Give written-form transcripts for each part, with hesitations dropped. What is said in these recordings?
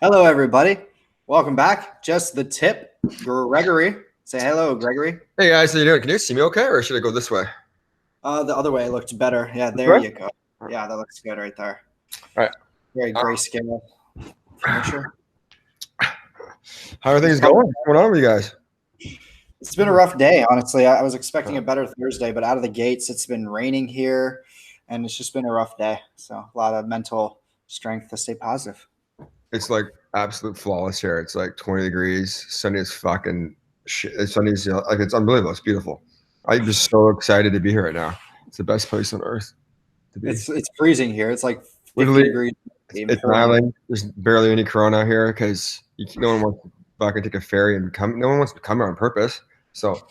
Hello, everybody. Welcome back. Just the tip, Gregory. Say hello, Gregory. Hey guys, how you doing? Can you see me okay, or should I go this way? The other way looked better. Yeah, This there way? you go. Yeah, that looks good right there. All right. Very grayscale furniture. How are things going? What's going on with you guys? It's been a rough day, honestly. I was expecting a better Thursday, but out of the gates, it's been raining here, and it's just been a rough day. So a lot of mental strength to stay positive. It's like absolute flawless here. It's like 20 degrees. Sunny as fucking shit. Sunny's like it's unbelievable. It's beautiful. I'm just so excited to be here right now. It's the best place on earth to be. It's freezing here. It's like 50 Literally, degrees and it's an pouring. island. There's barely any corona here because no one wants to fucking take a ferry and come. No one wants to come here on purpose. So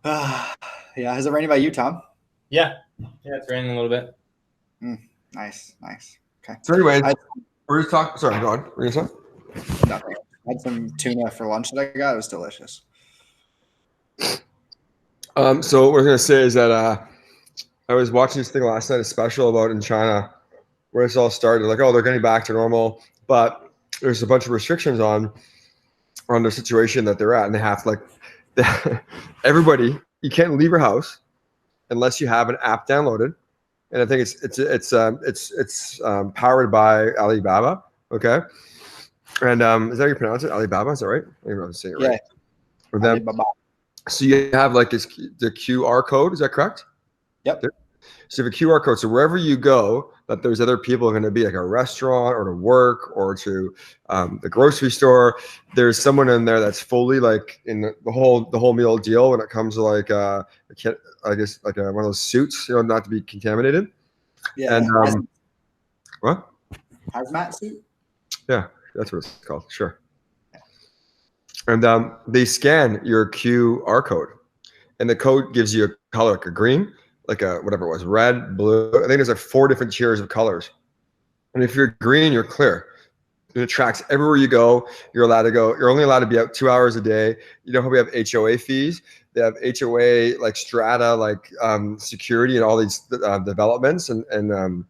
Yeah, has it rained by you, Tom? Yeah, it's raining a little bit. Nice. Okay. so anyways, we're just talking. Sorry, go on. What were you gonna say? Nothing. I had some tuna for lunch that I got. It was delicious. So what I was gonna say is that I was watching this thing last night, a special about in China, where this all started. Like, oh, they're getting back to normal, but there's a bunch of restrictions on the situation that they're at, and they have like everybody. You can't leave your house unless you have an app downloaded, and I think it's powered by Alibaba. Okay, and is that how you pronounce it? Alibaba, is that right? I don't know if I'm saying it right. Yeah. With them. Alibaba. So you have like the QR code. Is that correct? Yep. So you have a QR code. So wherever you go, that there's other people going to be like a restaurant or to work or to the grocery store. There's someone in there that's fully like in the whole meal deal when it comes to like I guess like one of those suits, not to be contaminated. Yeah. And what? Hazmat suit? Yeah, that's what it's called. Sure. And they scan your QR code, and the code gives you a color, like a green, like a whatever it was, red, blue. I think there's like 4 different tiers of colors. And if you're green, you're clear. And it tracks everywhere you go. You're allowed to go. You're only allowed to be out 2 hours a day. You know how we have HOA fees? They have HOA like strata, like security, and all these developments and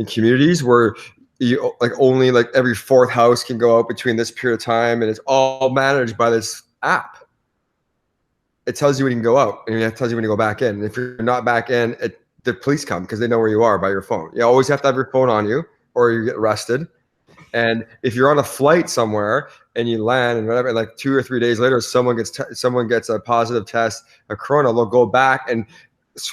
communities where you like only like every 4th house can go out between this period of time, and it's all managed by this app. It tells you when you can go out, and it tells you when you go back in. And if you're not back in, the police come because they know where you are by your phone. You always have to have your phone on you, or you get arrested. And if you're on a flight somewhere and you land and whatever, like 2 or 3 days later, someone gets a positive test of corona, they'll go back and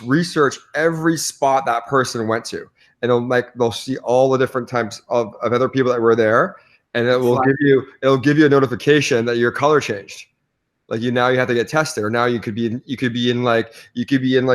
research every spot that person went to, and they'll see all the different types of other people that were there, and it'll give you a notification that your color changed. Like you have to get tested, or now you could be in like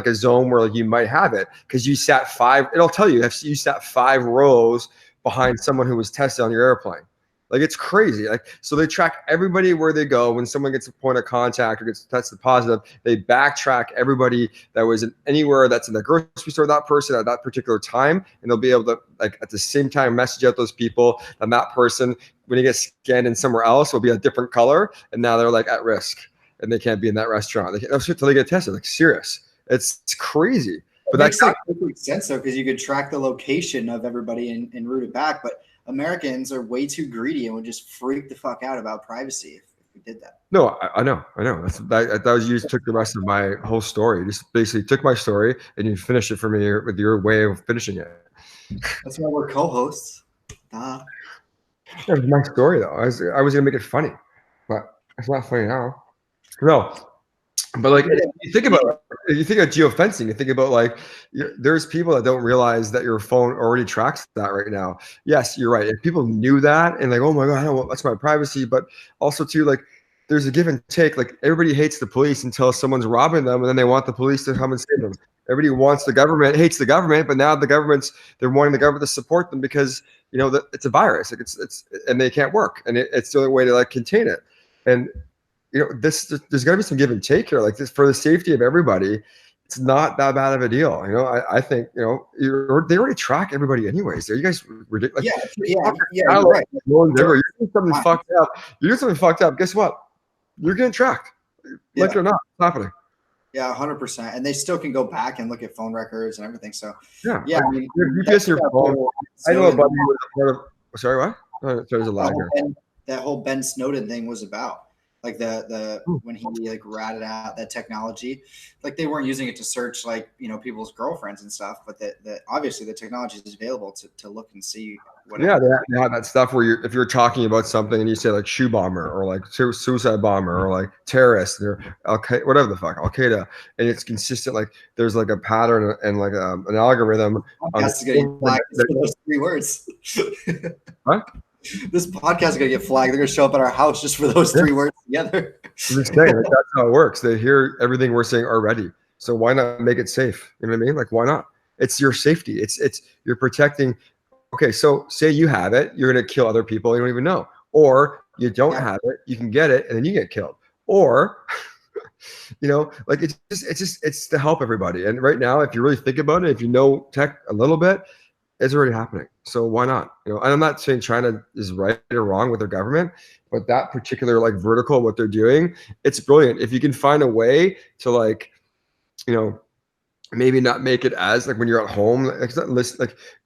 a zone where like you might have it because you sat 5. It'll tell you if you sat 5 rows behind someone who was tested on your airplane. Like it's crazy. Like so they track everybody where they go. When someone gets a point of contact or gets tested positive, they backtrack everybody that was anywhere that's in the grocery store, that person at that particular time, and they'll be able to like at the same time message out those people, and that person when he gets scanned in somewhere else will be a different color, and now they're like at risk and they can't be in that restaurant. Until they get tested. Like serious. It's crazy. But that makes perfect sense though, because you could track the location of everybody and route it back. But Americans are way too greedy and would just freak the fuck out about privacy if we did that. No, I know. That was you took the rest of my whole story. You just basically took my story and you finished it for me with your way of finishing it. That's why we're co-hosts. That was my story though. I was gonna make it funny, but it's not funny now. No, but like you think about geofencing, you think about like there's people that don't realize that your phone already tracks that right now. Yes, you're right. If people knew that and like, oh my god, that's my privacy, but also too like there's a give and take. Like everybody hates the police until someone's robbing them, and then they want the police to come and save them. Everybody wants the government, hates the government, but now they're wanting the government to support them because it's a virus. Like it's and they can't work, and it's the only way to like contain it. And there's got to be some give and take here. Like this for the safety of everybody, it's not that bad of a deal. I think they already track everybody anyways. Are you guys ridiculous? Yeah. You're right. You're doing something fucked up. You do something fucked up. Guess what? You're getting tracked. Like it or not, it's happening. Yeah, 100%. And they still can go back and look at phone records and everything. So yeah. I mean, GPS your phone. I know a buddy who was a part of. Sorry, what? There's a lag here. That whole Ben Snowden thing was about. Like when he like ratted out that technology, like they weren't using it to search like people's girlfriends and stuff, but that obviously the technology is available to look and see whatever. Yeah, they have that stuff where if you're talking about something and you say like shoe bomber or like suicide bomber or like terrorist or whatever the fuck, Al Qaeda, and it's consistent. Like there's like a pattern and like an algorithm. Podcast is gonna get flagged for those 3 words. Huh? This podcast is gonna get flagged. They're gonna show up at our house just for those 3 words together. I'm just saying, like, that's how it works. They hear everything we're saying already. So why not make it safe? You know what I mean? Like, why not? It's your safety. It's you're protecting. Okay, so say you have it, you're gonna kill other people you don't even know, or you don't have it, you can get it, and then you get killed, or like it's to help everybody. And right now, if you really think about it, if you know tech a little bit, it's already happening. So why not? And I'm not saying China is right or wrong with their government, but that particular like vertical, what they're doing, it's brilliant. If you can find a way to like, maybe not make it as like when you're at home, like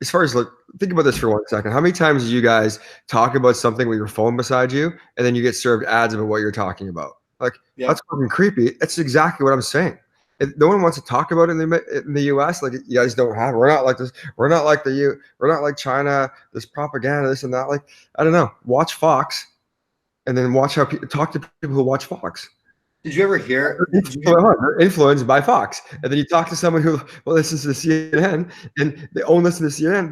as far as like, think about this for 1 second. How many times do you guys talk about something with your phone beside you and then you get served ads about what you're talking about? Like that's fucking creepy. That's exactly what I'm saying. No one wants to talk about it in the U.S. Like you guys don't have. We're not like this. We're not like We're not like China. This propaganda, this and that. Like I don't know. Watch Fox, and then watch how talk to people who watch Fox. Did you ever hear? They're influenced by Fox, and then you talk to someone who listens to CNN, and they only listen to CNN.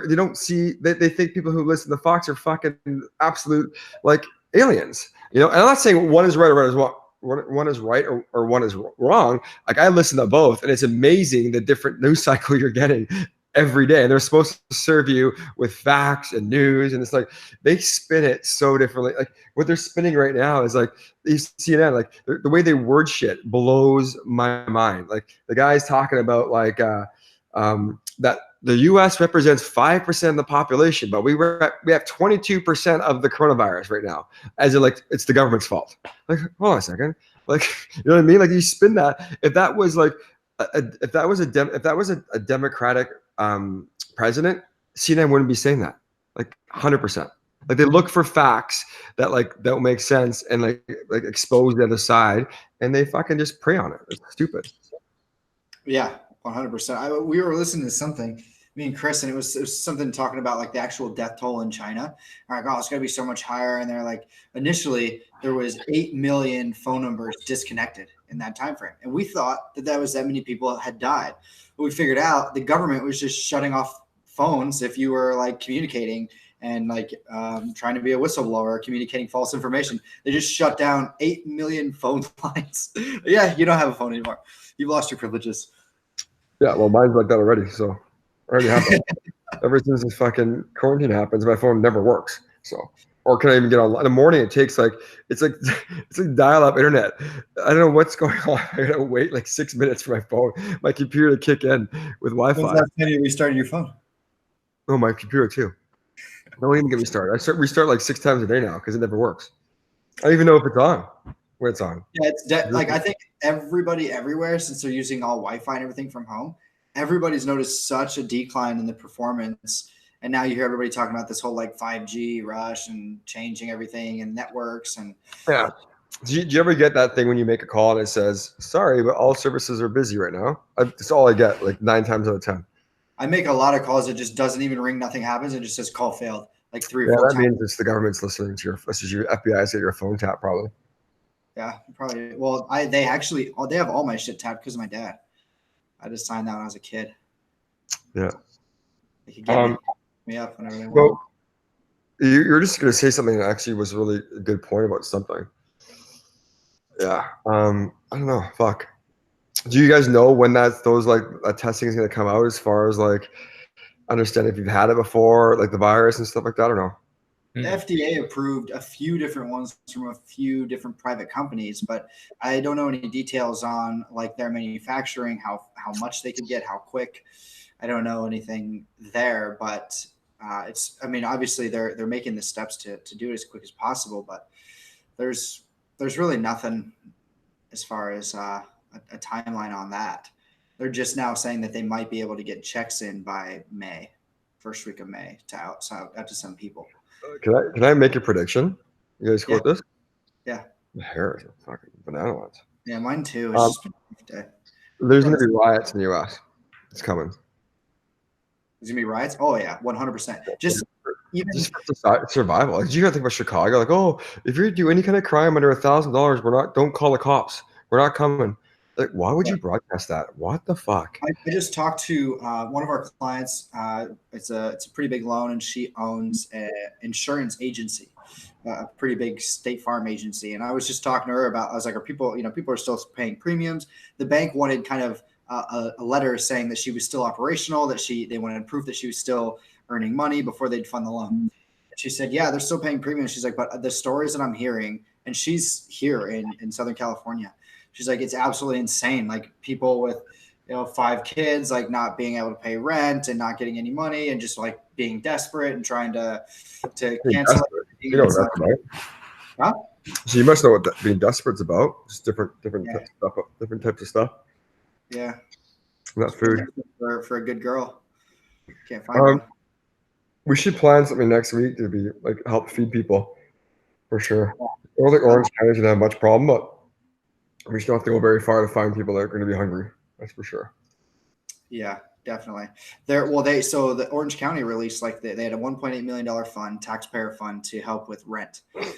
They don't see. They think people who listen to Fox are fucking absolute like aliens. And I'm not saying one is right or one is right or one is wrong. Like I listen to both, and it's amazing the different news cycle you're getting every day. And they're supposed to serve you with facts and news, and it's like they spin it so differently. Like what they're spinning right now is like CNN, like the way they word shit blows my mind. Like the guy's talking about like that the U.S. represents 5% of the population, but we have 22% of the coronavirus right now, as in like it's the government's fault. Like, hold on a second. Like, you know what I mean? Like you spin that. If that was like, if that was a Democratic president, CNN wouldn't be saying that. Like 100%. Like they look for facts that don't make sense and like expose the other side, and they fucking just prey on it. It's stupid. Yeah, 100%. We were listening to something, me and Chris, and it was something talking about like the actual death toll in China. All right, it's gonna be so much higher. And they're like, initially there was 8 million phone numbers disconnected in that time frame, and we thought that was that many people had died. But we figured out the government was just shutting off phones if you were like communicating and like trying to be a whistleblower, communicating false information. They just shut down 8 million phone lines. Yeah, you don't have a phone anymore. You've lost your privileges. Yeah, well, mine's like that already. So already happened. Ever since this fucking quarantine happens, my phone never works. So, or can I even get on? In the morning, it takes it's like dial-up internet. I don't know what's going on. I gotta wait like 6 minutes for my computer to kick in with Wi-Fi. When's the last time you restarted your phone? Oh, my computer too. Don't even get me started. I restart like 6 times a day now because it never works. I don't even know if it's on. When it's on. Yeah, it's like I think everybody everywhere, since they're using all Wi-Fi and everything from home, everybody's noticed such a decline in the performance. And now you hear everybody talking about this whole like 5G rush and changing everything and networks and yeah. Do you ever get that thing when you make a call and it says, "Sorry, but all services are busy right now"? That's all I get, like 9 times out of 10. I make a lot of calls that just doesn't even ring, nothing happens. It just says call failed, like 3 or 4 times. That means it's the government's listening to your FBI's at your phone tap probably. Yeah, probably. Well, they have all my shit tapped because of my dad. I just signed that when I was a kid. Yeah. They could get me up whenever they want. Well, you're just going to say something that actually was really a good point about something. Yeah. I don't know. Fuck. Do you guys know when those testing is going to come out as far as like understand if you've had it before, like the virus and stuff like that or no? The FDA approved a few different ones from a few different private companies, but I don't know any details on like their manufacturing, how much they could get, how quick. I don't know anything there, but obviously they're making the steps to do it as quick as possible, but there's really nothing as far as a timeline on that. They're just now saying that they might be able to get checks in by May, first week of May, out to some people. Can I make a prediction? You guys quote this? Yeah. The hair is a fucking banana ones. Yeah, mine too. It's just been a rough day. There's going to be riots in the U.S. It's coming. There's gonna be riots. Oh yeah, 100%. Just for survival. Like, you got to think about Chicago. Like, oh, if you do any kind of crime under $1,000, don't call the cops. We're not coming. Like, why would you broadcast that? What the fuck? I just talked to one of our clients. It's a pretty big loan, and she owns an insurance agency, a pretty big State Farm agency. And I was just talking to her about. I was like, are people, people are still paying premiums. The bank wanted kind of a letter saying that she was still operational, that they wanted proof that she was still earning money before they'd fund the loan. And she said, yeah, they're still paying premiums. She's like, but the stories that I'm hearing, and she's here in Southern California. She's like, it's absolutely insane. Like people with, 5 kids, like not being able to pay rent and not getting any money and just like being desperate and trying to cancel. You know what that's about? Huh? So you must know what being desperate's about. Just different types of stuff. Yeah. Not food. For a good girl. Can't find one. We should plan something next week to be like help feed people for sure. I don't think Orange County's gonna have much problem, but we should not have to go very far to find people that are going to be hungry. That's for sure. Yeah, definitely. So the Orange County released they had a $1.8 million fund, taxpayer fund, to help with rent, right?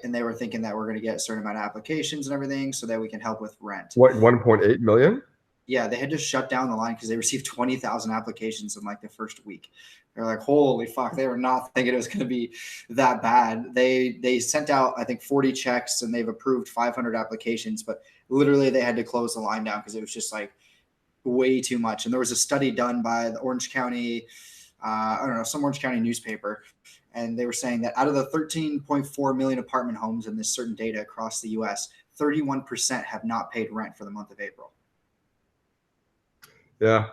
And they were thinking that we're going to get a certain amount of applications and everything so that we can help with rent. What, 1.8 million? Yeah, they had to shut down the line because they received 20,000 applications in like the first week. They're like, holy fuck! They were not thinking it was going to be that bad. They sent out, I think, 40 checks and they've approved 500 applications, but literally they had to close the line down because it was just like way too much. And there was a study done by the Orange County, some Orange County newspaper, and they were saying that out of the 13.4 million apartment homes in this certain data across the U.S., 31% have not paid rent for the month of April. Yeah.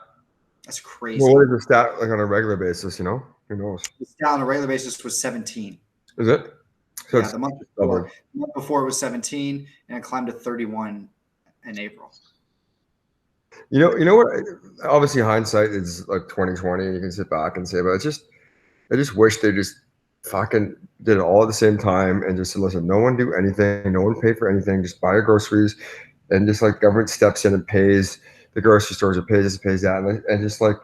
That's crazy. Well, what is the stat like on a regular basis? Who knows? The stat on a regular basis was 17. Is it? So yeah, the month before it was 17, and it climbed to 31 in April. You know what? Obviously, hindsight is like 2020, and you can sit back and say, but I just wish they just fucking did it all at the same time and just said, listen, no one do anything, no one pay for anything, just buy your groceries, and just like government steps in and pays the grocery stores, or pays this, pays that, and just like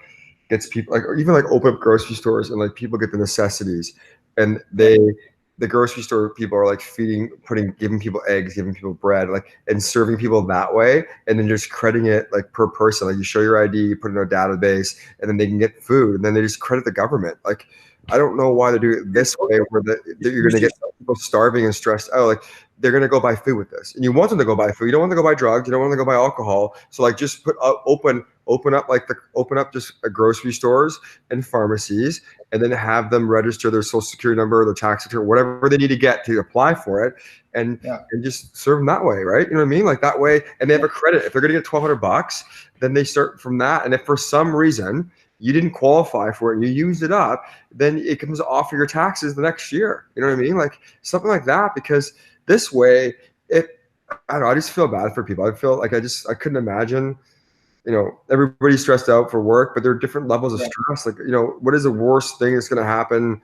gets people like, or even like open up grocery stores and like people get the necessities, and the grocery store people are like giving people eggs, giving people bread, like, and serving people that way, and then just crediting it like per person. Like you show your ID, you put it in a database, and then they can get food, and then they just credit the government. Like, I don't know why they do it this way, where you're going to get people starving and stressed out. Like, they're going to go buy food with this, and you want them to go buy food. You don't want them to go buy drugs. You don't want them to go buy alcohol. So like, just open up just grocery stores and pharmacies, and then have them register their social security number, their tax return, whatever they need to get to apply for it, and just serve them that way, right? You know what I mean? Like that way, and they have a credit. If they're going to get $1,200, then they start from that. And if for some reason you didn't qualify for it and you used it up, then it comes off of your taxes the next year. You know what I mean? Like something like that, because this way, I don't know, I just feel bad for people. I feel like I couldn't imagine, everybody's stressed out for work, but there are different levels of stress. Like, what is the worst thing that's going to happen,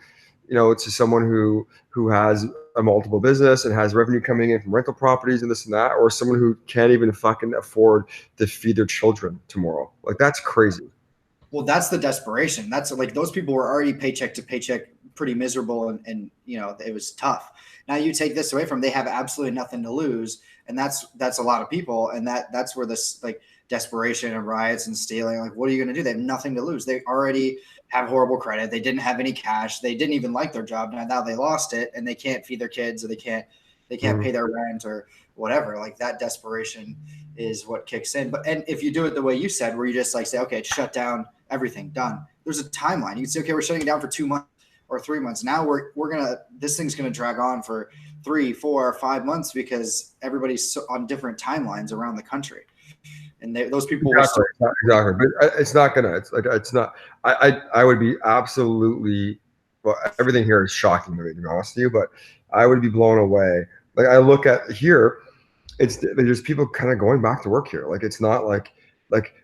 to someone who has a multiple business and has revenue coming in from rental properties and this and that, or someone who can't even fucking afford to feed their children tomorrow? Like, that's crazy. Well, that's the desperation. That's like, those people were already paycheck to paycheck, pretty miserable, and it was tough. Now you take this away from them, they have absolutely nothing to lose, and that's a lot of people, and that's where this like desperation and riots and stealing. Like, what are you going to do? They have nothing to lose. They already have horrible credit. They didn't have any cash. They didn't even like their job. Now they lost it, and they can't feed their kids, or they can't pay their rent or whatever. Like, that desperation is what kicks in. And if you do it the way you said, where you just like say, okay, shut down everything, done. There's a timeline. You can say, okay, we're shutting it down for 2 months or 3 months. Now this thing's gonna drag on for 3, 4, 5 months because everybody's on different timelines around the country, and those people exactly. But it's not gonna. It's like, it's not. I would be absolutely. Well, everything here is shocking to me, to be honest with you, but I would be blown away. Like, I look at here, there's people kind of going back to work here. Like, it's not like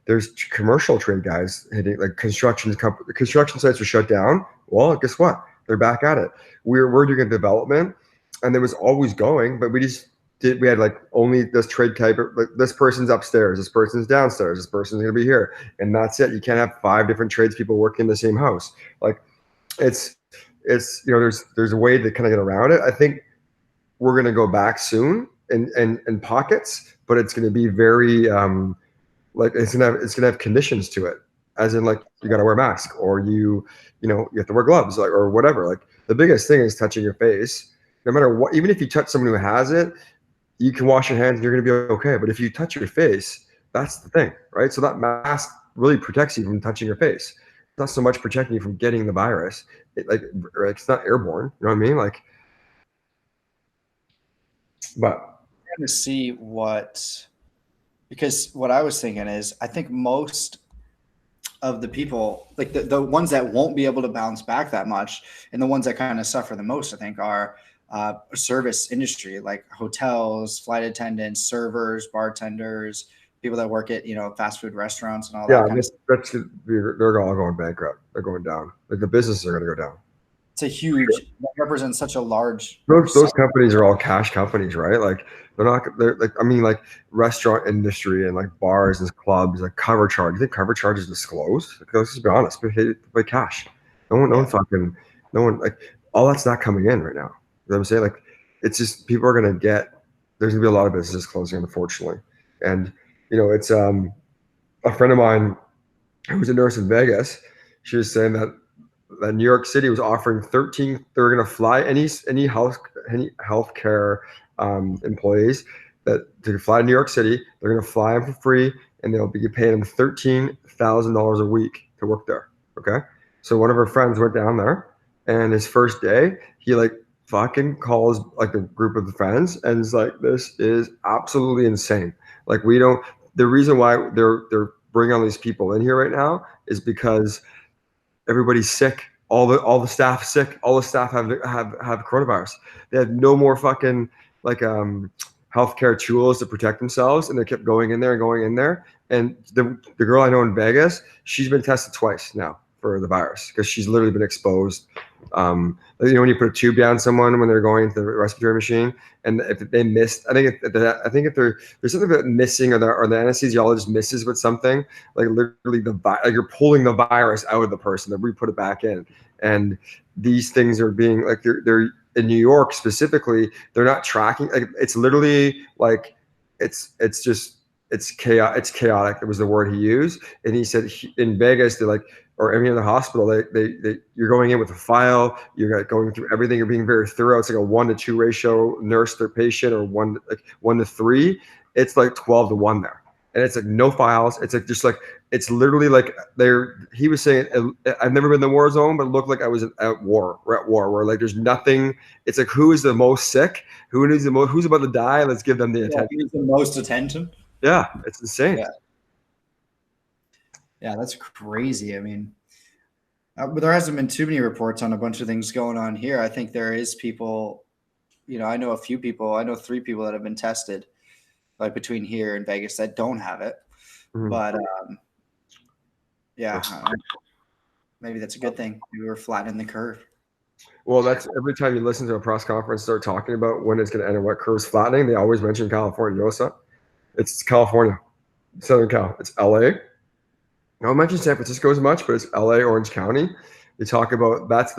there's commercial trade guys hitting, like construction sites are shut down. Well, guess what? They're back at it. We're doing a development, and it was always going, but we had like only this trade type. Like this person's upstairs, this person's downstairs, this person's gonna be here, and that's it. You can't have 5 different tradespeople working in the same house. Like it's there's a way to kind of get around it. I think we're gonna go back soon in pockets, but it's gonna be very like it's gonna have conditions to it, as in like you got to wear a mask, or you have to wear gloves, like, or whatever. Like the biggest thing is touching your face. No matter what, even if you touch someone who has it, you can wash your hands and you're gonna be okay. But if you touch your face, that's the thing, right? So that mask really protects you from touching your face. It's not so much protecting you from getting the virus. It's not airborne. You know what I mean? Like, but To see because what I was thinking is, I think most of the people, like the ones that won't be able to bounce back that much, and the ones that kind of suffer the most, I think, are service industry, like hotels, flight attendants, servers, bartenders, people that work at fast food restaurants and all that kind of stuff. they're all going bankrupt. They're going down. Like the businesses are going to go down. It's a huge, that represents such a large Those companies are all cash companies, right? Like they're like, I mean, like restaurant industry and like bars and clubs, like cover charge. You think cover charge is disclosed? Like, let's just be honest. Pay cash. No one like all that's not coming in right now. You know what I'm saying? Like it's just people are gonna there's gonna be a lot of businesses closing, unfortunately. And it's a friend of mine who was a nurse in Vegas. She was saying that New York City was offering 13. They were going to fly any healthcare employees to fly to New York City. They're going to fly them for free, and they'll be paying them $13,000 a week to work there. Okay, so one of her friends went down there, and his first day, he like fucking calls like a group of the friends, and is like, "This is absolutely insane. Like we don't." The reason why they're bringing all these people in here right now is because everybody's sick. All the staff sick. All the staff have coronavirus. They had no more fucking like healthcare tools to protect themselves, and they kept going in there and going in there. And the girl I know in Vegas, she's been tested twice now for the virus because she's literally been exposed. When you put a tube down someone when they're going to the respiratory machine, and if they missed, I think if there's something about missing, or the anesthesiologist misses with something, like literally like you're pulling the virus out of the person, then we put it back in. And these things are being like they're in New York specifically, they're not tracking. Like it's literally like it's chaotic. It was the word he used, and he said in Vegas they're like, or any other hospital, they you're going in with a file, you're going through everything, you're being very thorough. It's like a 1-to-2 ratio, nurse to patient, or 1-to-3. It's like 12-to-1 there, and it's like no files. It's like just like it's literally like he was saying, I've never been in the war zone, but it looked like I was at war. We're at war where like there's nothing. It's like who is the most sick, who's about to die, let's give them the attention. Who needs the most attention? Yeah, it's insane. Yeah, that's crazy. I mean, but there hasn't been too many reports on a bunch of things going on here. I think there is people, I know a few people. I know 3 people that have been tested, like between here and Vegas, that don't have it. Mm-hmm. But maybe that's a good thing. We were flattening the curve. Well, that's every time you listen to a press conference start talking about when it's going to end and what curve's flattening, they always mention California. You know it's California, Southern Cal. It's LA. I don't mention San Francisco as much, but it's LA, Orange County. They talk about that's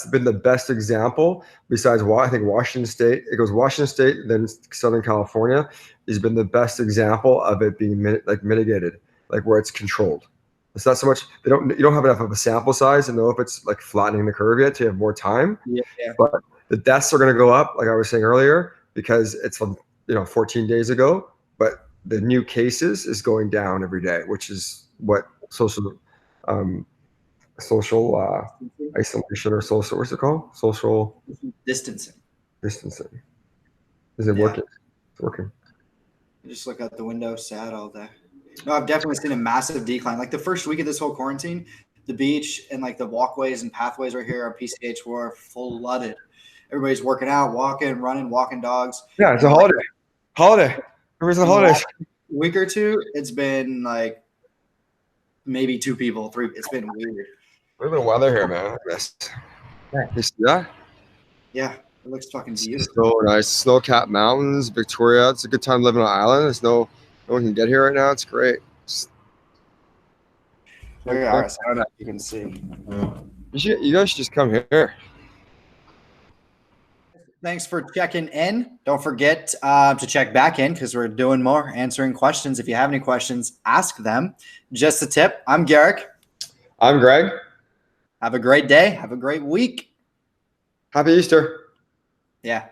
been the best example besides I think Washington State. It goes Washington State, then Southern California has been the best example of it being mitigated, like where it's controlled. It's not so much you don't have enough of a sample size to know if it's like flattening the curve yet to have more time. Yeah. But the deaths are going to go up, like I was saying earlier, because it's 14 days ago. But the new cases is going down every day, which is what social isolation or social, what's it called? Social distancing. Is it working? It's working. You just look out the window, sad all day. No, I've definitely seen a massive decline. Like the first week of this whole quarantine, the beach and like the walkways and pathways right here on PCH were flooded. Everybody's working out, walking, running, walking dogs. Yeah, it's a holiday. Everybody's on holidays. Week or two, it's been like maybe 2 people, 3. It's been weird. Look at the weather here, man. You see that? Yeah, it looks fucking It's beautiful. so nice. Snow-capped mountains, Victoria. It's a good time living on an island. There's no one can get here right now. It's great. There you are. You can see. You guys should just come here. Thanks for checking in. Don't forget to check back in because we're doing more answering questions. If you have any questions, ask them. Just a tip. I'm Garrick. I'm Greg. Have a great day. Have a great week. Happy Easter. Yeah.